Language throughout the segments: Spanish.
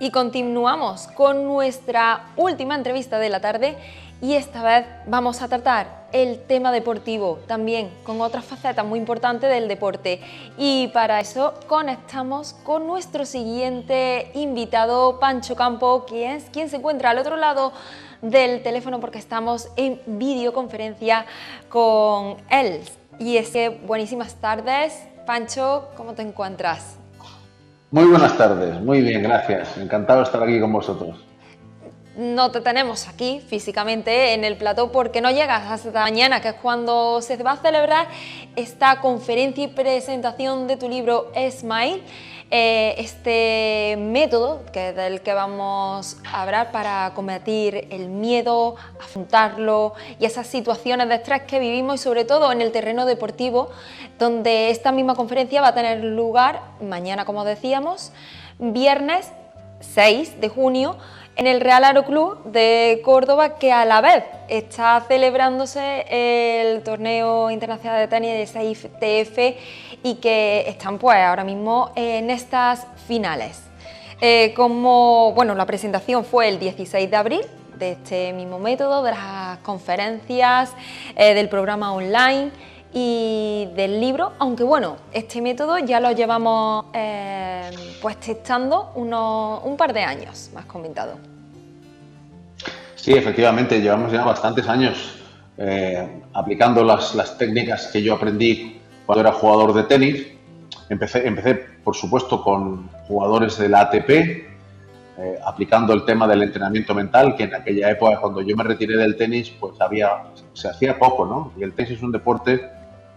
Y continuamos con nuestra última entrevista de la tarde y esta vez vamos a tratar el tema deportivo, también con otras facetas muy importantes del deporte. Y para eso conectamos con nuestro siguiente invitado, Pancho Campo, que es quien se encuentra al otro lado del teléfono porque estamos en videoconferencia con él. Y es que buenísimas tardes, Pancho, ¿cómo te encuentras? Muy buenas tardes, muy bien, gracias. Encantado de estar aquí con vosotros. No te tenemos aquí físicamente en el plató porque no llegas hasta mañana, que es cuando se va a celebrar esta conferencia y presentación de tu libro Smile, este método del que vamos a hablar para combatir el miedo, afrontarlo y esas situaciones de estrés que vivimos y sobre todo en el terreno deportivo, donde esta misma conferencia va a tener lugar mañana, como decíamos, viernes 6 de junio, en el Real Aeroclub de Córdoba, que a la vez está celebrándose el torneo internacional de tenis de 6TF y que están pues ahora mismo en estas finales. La presentación fue el 16 de abril de este mismo método, de las conferencias, del programa online y del libro, aunque bueno, este método ya lo llevamos pues testando un par de años, más comentado. Sí, efectivamente, llevamos ya bastantes años aplicando las técnicas que yo aprendí cuando era jugador de tenis. Empecé, por supuesto, con jugadores de la ATP, aplicando el tema del entrenamiento mental, que en aquella época, cuando yo me retiré del tenis, pues se hacía poco, ¿no? Y el tenis es un deporte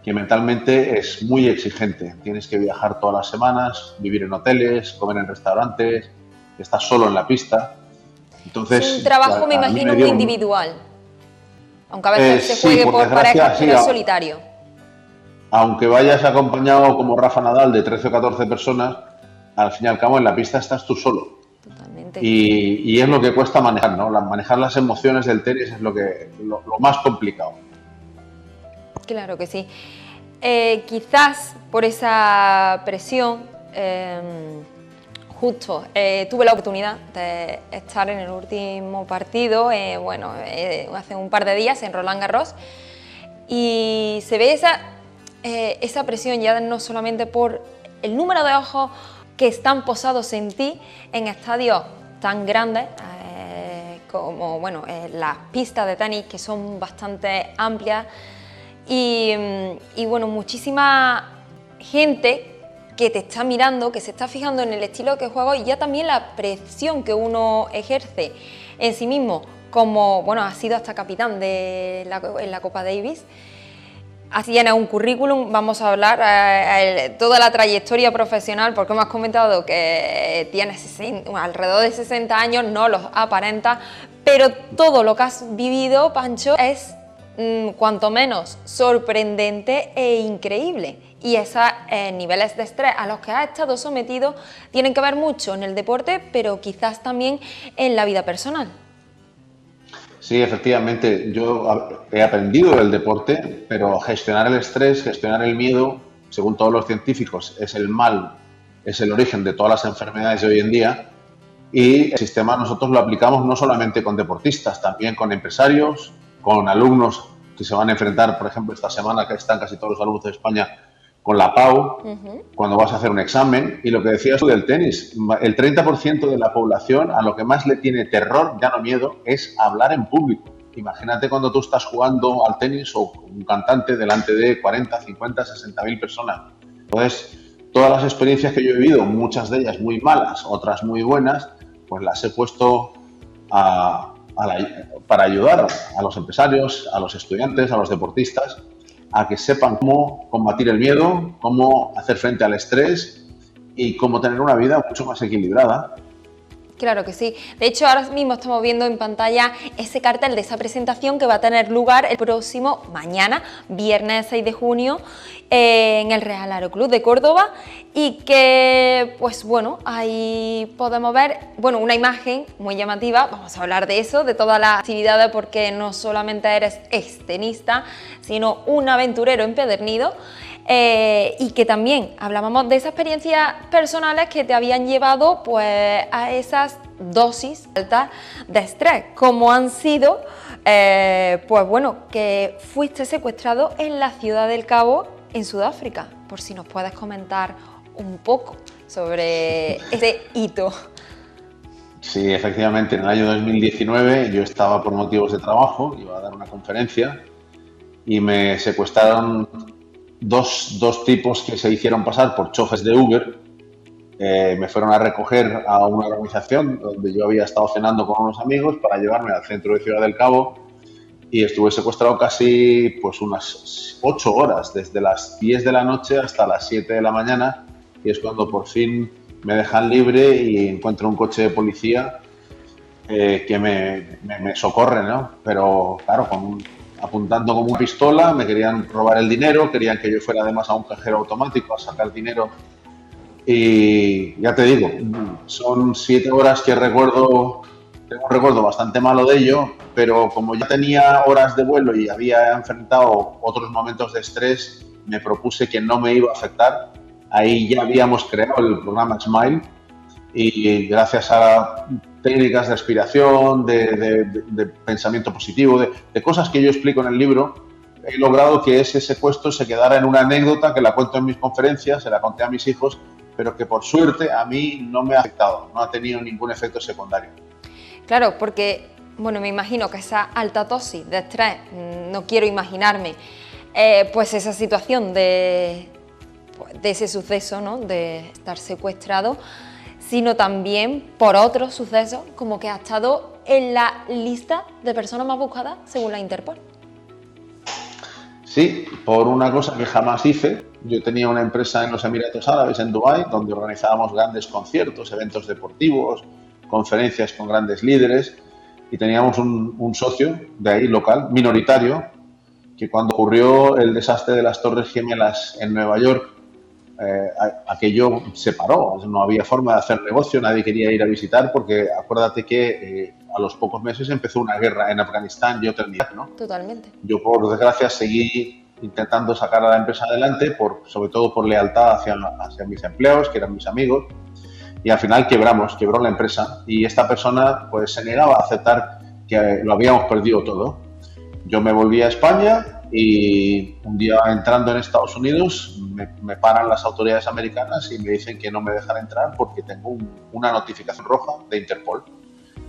que mentalmente es muy exigente. Tienes que viajar todas las semanas, vivir en hoteles, comer en restaurantes, estás solo en la pista. Entonces, es un trabajo, me imagino, muy individual. Aunque a veces se juegue por parejas, pero es solitario. Aunque vayas acompañado como Rafa Nadal de 13 o 14 personas, al fin y al cabo en la pista estás tú solo. Totalmente. Y es lo que cuesta manejar, ¿no? Manejar las emociones del tenis es lo más complicado. Claro que sí. Quizás por esa presión, tuve la oportunidad de estar en el último partido, hace un par de días en Roland Garros, y se ve esa presión ya no solamente por el número de ojos que están posados en ti en estadios tan grandes, como las pistas de tenis, que son bastante amplias, y muchísima gente que te está mirando, que se está fijando en el estilo que juego y ya también la presión que uno ejerce en sí mismo, como ha sido hasta capitán en la Copa Davis. Así llena un currículum, vamos a hablar toda la trayectoria profesional, porque me has comentado que tienes alrededor de 60 años, no los aparenta, pero todo lo que has vivido, Pancho, es cuanto menos sorprendente e increíble. Y esos niveles de estrés a los que has estado sometido tienen que ver mucho en el deporte, pero quizás también en la vida personal. Sí, efectivamente, yo he aprendido del deporte, pero gestionar el estrés, gestionar el miedo, según todos los científicos, es el origen de todas las enfermedades de hoy en día. Y el sistema nosotros lo aplicamos no solamente con deportistas, también con empresarios, con alumnos que se van a enfrentar, por ejemplo, esta semana que están casi todos los alumnos de España con la PAU, cuando vas a hacer un examen. Y lo que decías tú del tenis, el 30% de la población a lo que más le tiene terror, ya no miedo, es hablar en público. Imagínate cuando tú estás jugando al tenis o un cantante delante de 40, 50, 60.000 personas. Entonces, todas las experiencias que yo he vivido, muchas de ellas muy malas, otras muy buenas, pues las he puesto para ayudar a los empresarios, a los estudiantes, a los deportistas, a que sepan cómo combatir el miedo, cómo hacer frente al estrés y cómo tener una vida mucho más equilibrada. Claro que sí. De hecho, ahora mismo estamos viendo en pantalla ese cartel de esa presentación que va a tener lugar el próximo mañana, viernes 6 de junio, en el Real Aeroclub de Córdoba, y que, ahí podemos ver, una imagen muy llamativa. Vamos a hablar de eso, de todas las actividades, porque no solamente eres extenista, sino un aventurero empedernido. Y que también hablábamos de esas experiencias personales que te habían llevado pues a esas esas dosis altas de estrés, como han sido, pues bueno, que fuiste secuestrado en la Ciudad del Cabo, en Sudáfrica, por si nos puedes comentar un poco sobre ese hito. Sí, efectivamente, en el año 2019 yo estaba por motivos de trabajo, iba a dar una conferencia y me secuestraron dos tipos que se hicieron pasar por choferes de Uber. Me fueron a recoger a una organización donde yo había estado cenando con unos amigos para llevarme al centro de Ciudad del Cabo y estuve secuestrado casi pues unas 8 horas, desde las 10 de la noche hasta las 7 de la mañana, y es cuando por fin me dejan libre y encuentro un coche de policía que me socorre, ¿no? Pero claro, apuntando como una pistola, me querían robar el dinero, querían que yo fuera además a un cajero automático a sacar dinero. Y ya te digo, son 7 horas que recuerdo, tengo un recuerdo bastante malo de ello, pero como ya tenía horas de vuelo y había enfrentado otros momentos de estrés, me propuse que no me iba a afectar. Ahí ya habíamos creado el programa Smile y gracias a técnicas de respiración, de pensamiento positivo, de cosas que yo explico en el libro, he logrado que ese secuestro se quedara en una anécdota que la cuento en mis conferencias, se la conté a mis hijos, pero que por suerte a mí no me ha afectado, no ha tenido ningún efecto secundario. Claro, porque, bueno, me imagino que esa alta dosis de estrés, no quiero imaginarme, pues esa situación de ese suceso, ¿no?, de estar secuestrado, sino también por otros sucesos, como que ha estado en la lista de personas más buscadas según la Interpol. Sí, por una cosa que jamás hice. Yo tenía una empresa en los Emiratos Árabes, en Dubái, donde organizábamos grandes conciertos, eventos deportivos, conferencias con grandes líderes, y teníamos un socio de ahí local, minoritario, que cuando ocurrió el desastre de las Torres Gemelas en Nueva York, aquello se paró, no había forma de hacer negocio, nadie quería ir a visitar porque acuérdate que a los pocos meses empezó una guerra en Afganistán y otra en Irak, ¿no? Totalmente. Yo, por desgracia, seguí intentando sacar a la empresa adelante, sobre todo por lealtad hacia mis empleados, que eran mis amigos, y al final quebró la empresa, y esta persona pues se negaba a aceptar que lo habíamos perdido todo. Yo me volví a España y un día entrando en Estados Unidos me paran las autoridades americanas y me dicen que no me dejan entrar porque tengo una notificación roja de Interpol.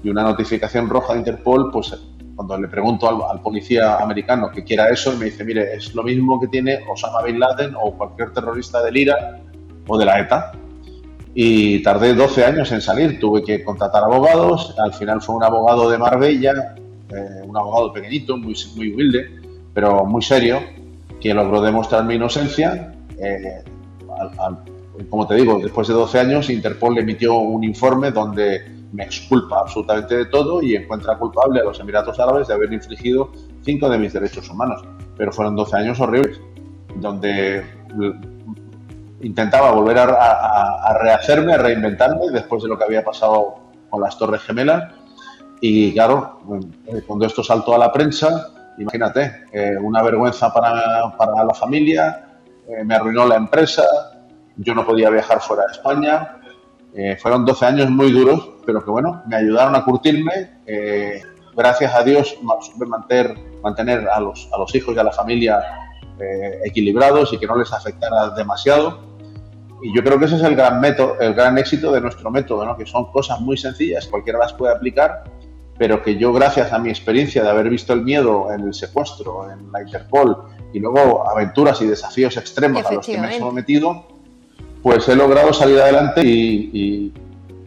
Y una notificación roja de Interpol, pues cuando le pregunto al policía americano que quiera eso, me dice, mire, es lo mismo que tiene Osama Bin Laden o cualquier terrorista del IRA o de la ETA. Y tardé 12 años en salir, tuve que contratar abogados, al final fue un abogado de Marbella, un abogado pequeñito, muy humilde, pero muy serio, que logró demostrar mi inocencia. Como te digo, después de 12 años, Interpol emitió un informe donde me exculpa absolutamente de todo y encuentra culpable a los Emiratos Árabes de haber infringido 5 de mis derechos humanos. Pero fueron 12 años horribles, donde intentaba volver a rehacerme, a reinventarme después de lo que había pasado con las Torres Gemelas. Y claro, cuando esto saltó a la prensa, imagínate, una vergüenza para la familia, me arruinó la empresa, yo no podía viajar fuera de España. Fueron 12 años muy duros, pero que bueno, me ayudaron a curtirme. Gracias a Dios supe mantener a los hijos y a la familia equilibrados y que no les afectara demasiado. Y yo creo que ese es el gran éxito de nuestro método, ¿no? Que son cosas muy sencillas, cualquiera las puede aplicar, pero que yo, gracias a mi experiencia de haber visto el miedo en el secuestro, en la Interpol, y luego aventuras y desafíos extremos a los que me he sometido, pues he logrado salir adelante y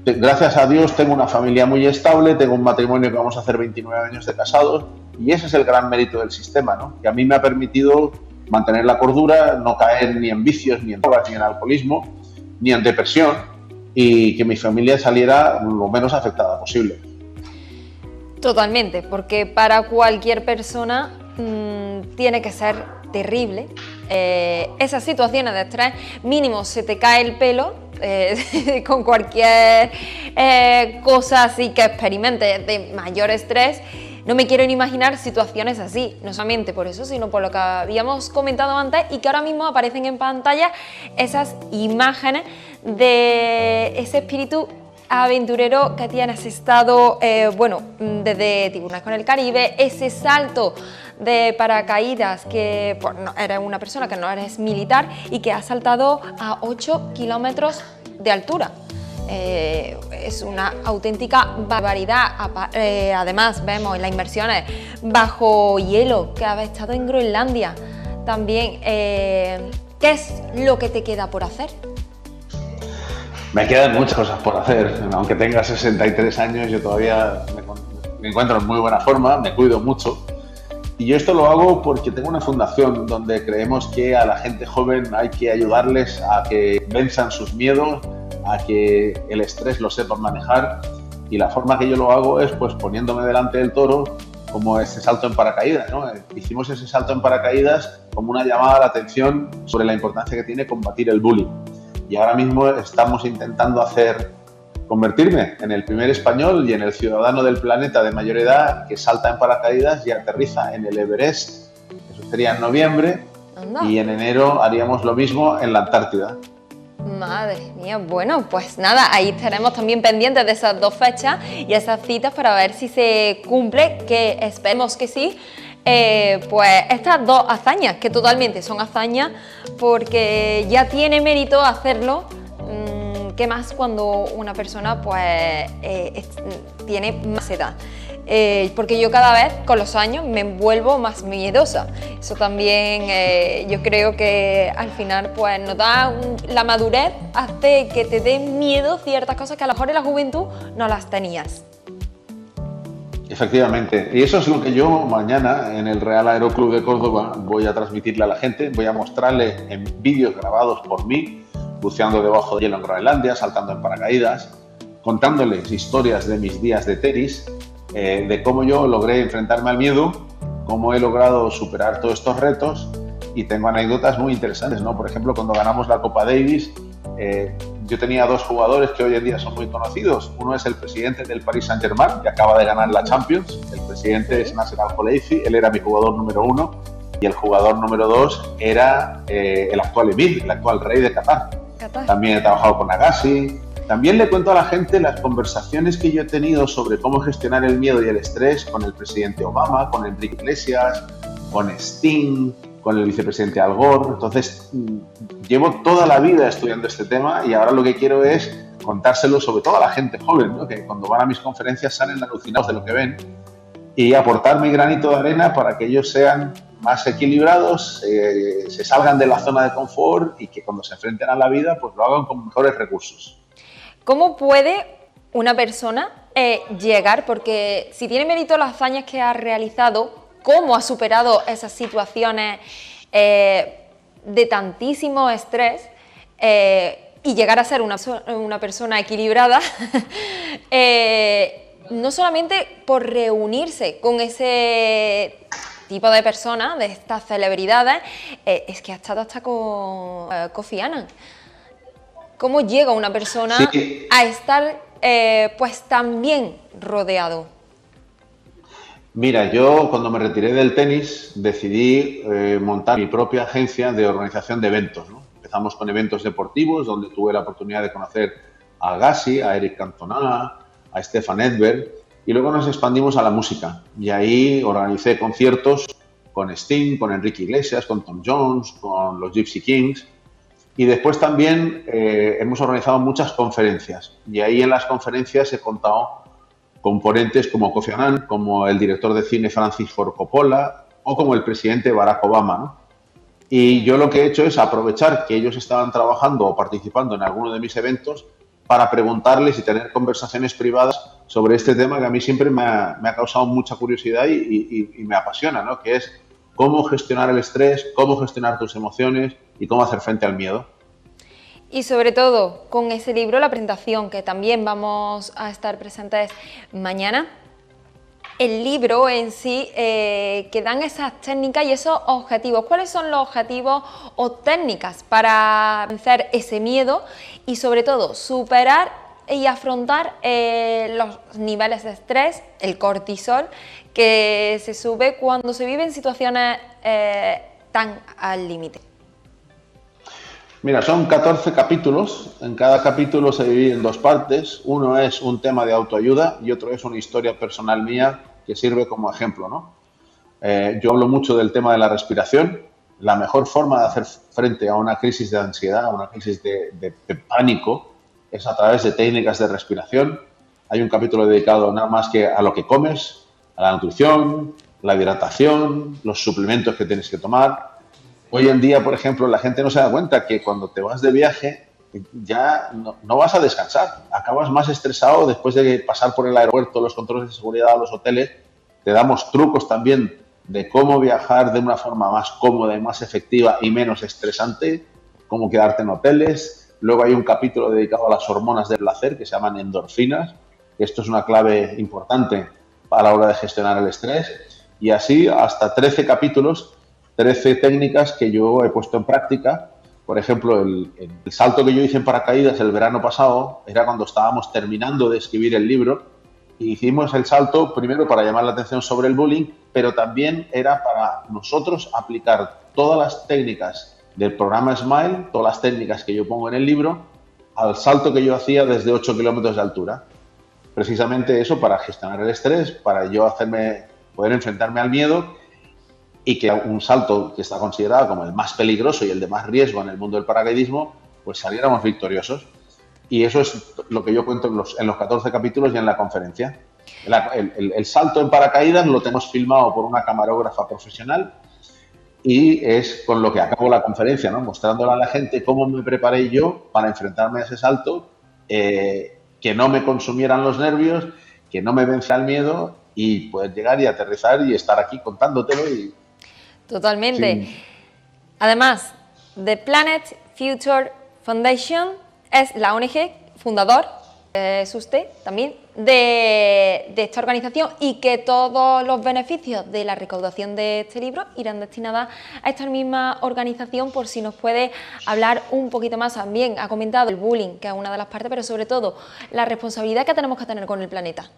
gracias a Dios tengo una familia muy estable, tengo un matrimonio que vamos a hacer 29 años de casados, y ese es el gran mérito del sistema, ¿no? Que a mí me ha permitido mantener la cordura, no caer ni en vicios, ni en drogas, ni en alcoholismo, ni en depresión, y que mi familia saliera lo menos afectada posible. Totalmente, porque para cualquier persona tiene que ser terrible. Esas situaciones de estrés, mínimo se te cae el pelo con cualquier cosa así que experimentes de mayor estrés. No me quiero ni imaginar situaciones así, no solamente por eso, sino por lo que habíamos comentado antes y que ahora mismo aparecen en pantalla esas imágenes de ese espíritu aventurero que tienes estado, bueno, desde Tiburones con el Caribe, ese salto de paracaídas, que pues, no, eres una persona que no eres militar y que has saltado a 8 kilómetros de altura. Es una auténtica barbaridad. Además vemos en las inmersiones bajo hielo, que habéis estado en Groenlandia también. ¿Qué es lo que te queda por hacer? Me quedan muchas cosas por hacer. Aunque tenga 63 años, yo todavía me encuentro en muy buena forma, me cuido mucho. Y yo esto lo hago porque tengo una fundación donde creemos que a la gente joven hay que ayudarles a que venzan sus miedos, a que el estrés lo sepan manejar, y la forma que yo lo hago es pues poniéndome delante del toro, como ese salto en paracaídas, ¿no? Hicimos ese salto en paracaídas como una llamada a la atención sobre la importancia que tiene combatir el bullying, y ahora mismo estamos intentando convertirme en el primer español y en el ciudadano del planeta de mayor edad que salta en paracaídas y aterriza en el Everest. Eso sería en noviembre. Anda. Y en enero haríamos lo mismo en la Antártida. Madre mía, bueno, pues nada, ahí estaremos también pendientes de esas dos fechas y esas citas para ver si se cumple, que esperemos que sí, pues estas dos hazañas, que totalmente son hazañas, porque ya tiene mérito hacerlo. ¿Qué más cuando una persona pues tiene más edad? Porque yo cada vez con los años me vuelvo más miedosa. Eso también yo creo que al final pues nos da la madurez, hace que te den miedo ciertas cosas que a lo mejor en la juventud no las tenías. Efectivamente, y eso es lo que yo mañana en el Real Aeroclub de Córdoba voy a transmitirle a la gente. Voy a mostrarle en vídeos grabados por mí, buceando debajo de hielo en Groenlandia, saltando en paracaídas, contándoles historias de mis días de tenis, de cómo yo logré enfrentarme al miedo, cómo he logrado superar todos estos retos, y tengo anécdotas muy interesantes, ¿no? Por ejemplo, cuando ganamos la Copa Davis, yo tenía dos jugadores que hoy en día son muy conocidos. Uno es el presidente del Paris Saint-Germain, que acaba de ganar la Champions. El presidente es Nasser Al-Khelaifi, él era mi jugador número 1, y el jugador número 2 era el actual emir, el actual rey de Qatar. También he trabajado con Agassi. También le cuento a la gente las conversaciones que yo he tenido sobre cómo gestionar el miedo y el estrés con el presidente Obama, con Enrique Iglesias, con Sting, con el vicepresidente Al Gore. Entonces, llevo toda la vida estudiando este tema y ahora lo que quiero es contárselo sobre todo a la gente joven, ¿no? Que cuando van a mis conferencias salen alucinados de lo que ven, y aportar mi granito de arena para que ellos sean más equilibrados, se salgan de la zona de confort y que cuando se enfrenten a la vida pues lo hagan con mejores recursos. ¿Cómo puede una persona llegar? Porque si tiene mérito las hazañas que ha realizado, ¿cómo ha superado esas situaciones de tantísimo estrés y llegar a ser una persona equilibrada? No solamente por reunirse con ese tipo de personas, de estas celebridades, es que ha estado hasta con Kofi Annan. ¿Cómo llega una persona a estar pues tan bien rodeado? Mira, yo cuando me retiré del tenis decidí montar mi propia agencia de organización de eventos, ¿no? Empezamos con eventos deportivos donde tuve la oportunidad de conocer a Agassi, a Eric Cantona, a Stefan Edberg, y luego nos expandimos a la música y ahí organicé conciertos con Sting, con Enrique Iglesias, con Tom Jones, con los Gypsy Kings. Y después también hemos organizado muchas conferencias y ahí en las conferencias he contado con ponentes como Kofi Annan, como el director de cine Francis Ford Coppola o como el presidente Barack Obama, ¿no? Y yo lo que he hecho es aprovechar que ellos estaban trabajando o participando en alguno de mis eventos para preguntarles y tener conversaciones privadas sobre este tema que a mí siempre me ha causado mucha curiosidad y me apasiona, ¿no? Que es cómo gestionar el estrés, cómo gestionar tus emociones y cómo hacer frente al miedo. Y sobre todo, con ese libro, la presentación, que también vamos a estar presentes mañana, el libro en sí, que dan esas técnicas y esos objetivos. ¿Cuáles son los objetivos o técnicas para vencer ese miedo y sobre todo superar y afrontar los niveles de estrés, el cortisol, que se sube cuando se viven situaciones tan al límite? Mira, son 14 capítulos. En cada capítulo se divide en dos partes. Uno es un tema de autoayuda y otro es una historia personal mía que sirve como ejemplo, ¿no? Yo hablo mucho del tema de la respiración. La mejor forma de hacer frente a una crisis de ansiedad, a una crisis de pánico, es a través de técnicas de respiración. Hay un capítulo dedicado nada más que a lo que comes, a la nutrición, la hidratación, los suplementos que tienes que tomar. Hoy en día, por ejemplo, la gente no se da cuenta que cuando te vas de viaje ya no vas a descansar. Acabas más estresado después de pasar por el aeropuerto, los controles de seguridad, los hoteles. Te damos trucos también de cómo viajar de una forma más cómoda y más efectiva y menos estresante, cómo quedarte en hoteles. Luego hay un capítulo dedicado a las hormonas del placer que se llaman endorfinas. Esto es una clave importante a la hora de gestionar el estrés. Y así hasta 13 capítulos, 13 técnicas que yo he puesto en práctica. Por ejemplo, el salto que yo hice en paracaídas el verano pasado era cuando estábamos terminando de escribir el libro. Y hicimos el salto primero para llamar la atención sobre el bullying, pero también era para nosotros aplicar todas las técnicas del programa Smile, todas las técnicas que yo pongo en el libro, al salto que yo hacía desde 8 kilómetros de altura. Precisamente eso para gestionar el estrés, para yo poder enfrentarme al miedo y que un salto que está considerado como el más peligroso y el de más riesgo en el mundo del paracaidismo, pues saliéramos victoriosos. Y eso es lo que yo cuento en los 14 capítulos y en la conferencia. El salto en paracaídas lo tenemos filmado por una camarógrafa profesional y es con lo que acabo la conferencia, ¿no? Mostrándole a la gente cómo me preparé yo para enfrentarme a ese salto, que no me consumieran los nervios, que no me venciera el miedo y poder llegar y aterrizar y estar aquí contándotelo. Totalmente. Sí. Además, The Planet Future Foundation es la ONG fundador, es usted también, de esta organización, y que todos los beneficios de la recaudación de este libro irán destinados a esta misma organización. Por si nos puede hablar un poquito más también. Ha comentado el bullying, que es una de las partes, pero sobre todo la responsabilidad que tenemos que tener con el planeta.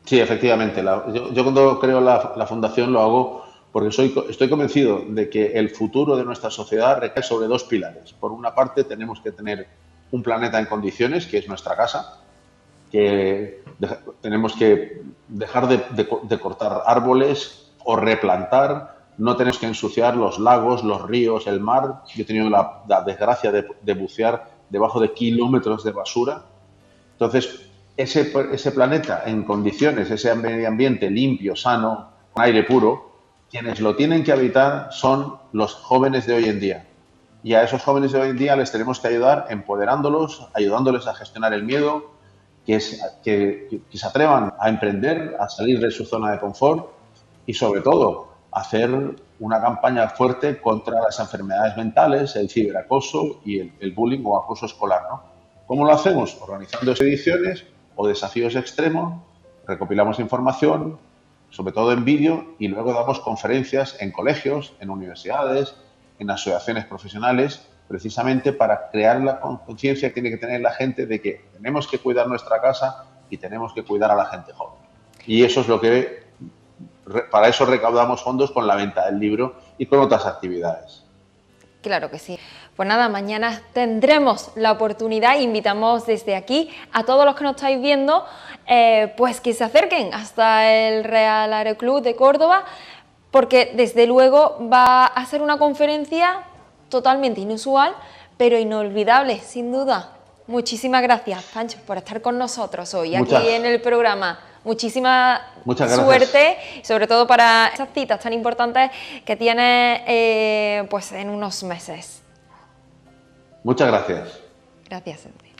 Sí, efectivamente. Yo cuando creo la fundación lo hago porque estoy convencido de que el futuro de nuestra sociedad recae sobre dos pilares. Por una parte, tenemos que tener un planeta en condiciones, que es nuestra casa, que tenemos que dejar de cortar árboles o replantar, no tenemos que ensuciar los lagos, los ríos, el mar. Yo he tenido la desgracia de bucear debajo de kilómetros de basura. Entonces, ese planeta en condiciones, ese medio ambiente limpio, sano, con aire puro, quienes lo tienen que habitar son los jóvenes de hoy en día. Y a esos jóvenes de hoy en día les tenemos que ayudar empoderándolos, ayudándoles a gestionar el miedo, que se atrevan a emprender, a salir de su zona de confort y, sobre todo, hacer una campaña fuerte contra las enfermedades mentales, el ciberacoso y el bullying o acoso escolar, ¿no? ¿Cómo lo hacemos? Organizando expediciones o desafíos extremos, recopilamos información, sobre todo en vídeo, y luego damos conferencias en colegios, en universidades, en asociaciones profesionales, precisamente para crear la conciencia que tiene que tener la gente de que tenemos que cuidar nuestra casa y tenemos que cuidar a la gente joven. Y eso es para eso recaudamos fondos con la venta del libro y con otras actividades. Claro que sí. Pues nada, mañana tendremos la oportunidad, invitamos desde aquí a todos los que nos estáis viendo, pues que se acerquen hasta el Real Aeroclub de Córdoba, porque desde luego va a ser una conferencia totalmente inusual, pero inolvidable, sin duda. Muchísimas gracias, Pancho, por estar con nosotros hoy aquí en el programa. Muchísima suerte, sobre todo para esas citas tan importantes que tienes pues en unos meses. Muchas gracias. Gracias, Henry.